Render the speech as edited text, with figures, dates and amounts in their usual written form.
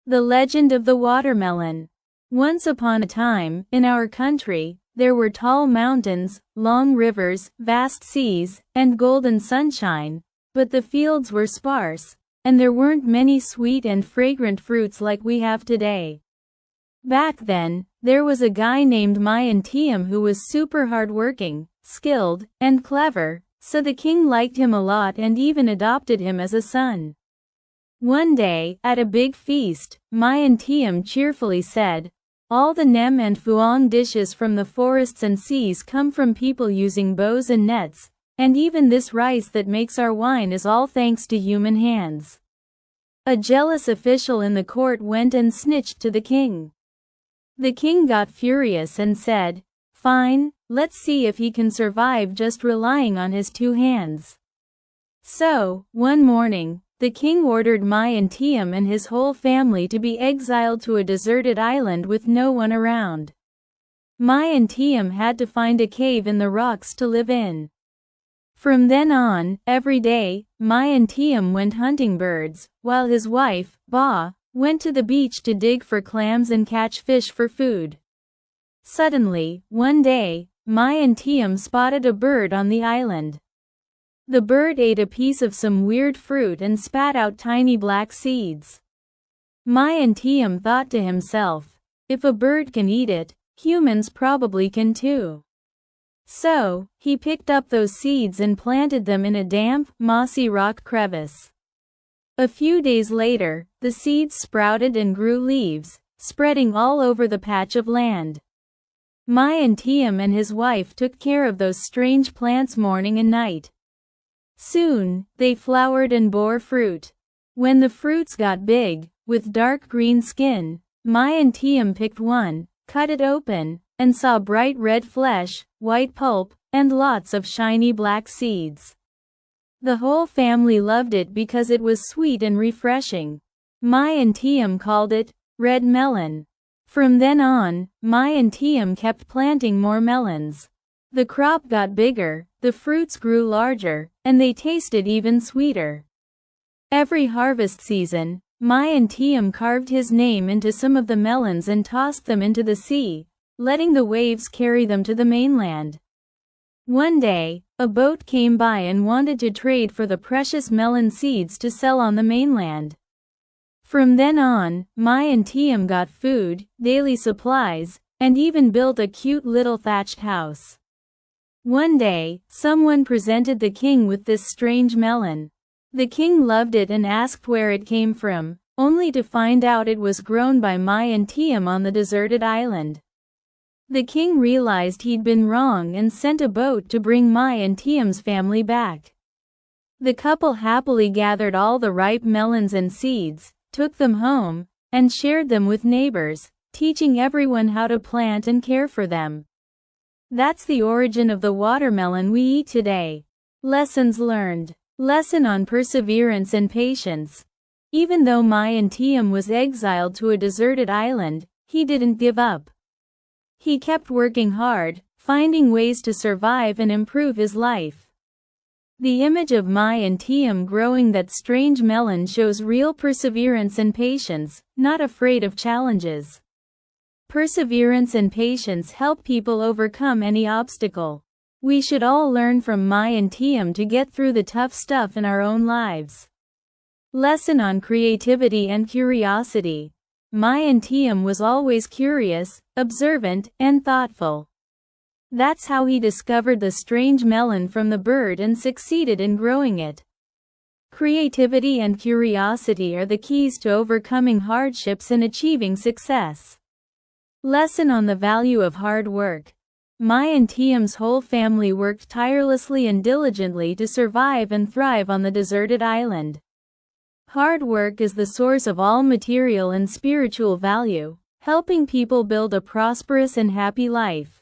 The legend of the watermelon. Once upon a time, in our country, there were tall mountains, long rivers, vast seas, and golden sunshine, but the fields were sparse, and there weren't many sweet and fragrant fruits like we have today. Back then, there was a guy named Mai An Tiêm who was super hardworking, skilled, and clever, so the king liked him a lot and even adopted him as a son. One day, at a big feast, Mai An Tiêm cheerfully said, "All the nem and phuong dishes from the forests and seas come from people using bows and nets, and even this rice that makes our wine is all thanks to human hands." A jealous official in the court went and snitched to the king. The king got furious and said, "Fine, let's see if he can survive just relying on his two hands." So, one morning, the king ordered Mai An Tiêm and his whole family to be exiled to a deserted island with no one around. Mai An Tiêm had to find a cave in the rocks to live in. From then on, every day, Mai An Tiêm went hunting birds, while his wife, Ba, went to the beach to dig for clams and catch fish for food. Suddenly, one day, Mai An Tiêm spotted a bird on the island. The bird ate a piece of some weird fruit and spat out tiny black seeds. Mai An Tiêm thought to himself, if a bird can eat it, humans probably can too. So, he picked up those seeds and planted them in a damp, mossy rock crevice. A few days later, the seeds sprouted and grew leaves, spreading all over the patch of land. Mai An Tiêm and his wife took care of those strange plants morning and night. Soon, they flowered and bore fruit. When the fruits got big, with dark green skin, Mai An Tiêm picked one, cut it open, and saw bright red flesh, white pulp, and lots of shiny black seeds. The whole family loved it because it was sweet and refreshing. Mai An Tiêm called it red melon. From then on, Mai An Tiêm kept planting more melons. The crop got bigger, the fruits grew larger, and they tasted even sweeter. Every harvest season, Mai An Tiêm carved his name into some of the melons and tossed them into the sea, letting the waves carry them to the mainland. One day, a boat came by and wanted to trade for the precious melon seeds to sell on the mainland. From then on, Mai An Tiêm got food, daily supplies, and even built a cute little thatched house. One day, someone presented the king with this strange melon. The king loved it and asked where it came from, only to find out it was grown by Mai An Tiêm on the deserted island. The king realized he'd been wrong and sent a boat to bring Mai An Tièm's family back. The couple happily gathered all the ripe melons and seeds, took them home, and shared them with neighbors, teaching everyone how to plant and care for them. That's the origin of the watermelon we eat today. Lessons learned. Lesson on perseverance and patience. Even though Mai An Tiêm was exiled to a deserted island, he didn't give up. He kept working hard, finding ways to survive and improve his life. The image of Mai An Tiêm growing that strange melon shows real perseverance and patience, not afraid of challenges. Perseverance and patience help people overcome any obstacle. We should all learn from Mai An Tiêm to get through the tough stuff in our own lives. Lesson on creativity and curiosity. Mai An Tiêm was always curious, observant, and thoughtful. That's how he discovered the strange melon from the bird and succeeded in growing it. Creativity and curiosity are the keys to overcoming hardships and achieving success. Lesson on the value of hard work. Mai An Tièm's whole family worked tirelessly and diligently to survive and thrive on the deserted island. Hard work is the source of all material and spiritual value, helping people build a prosperous and happy life.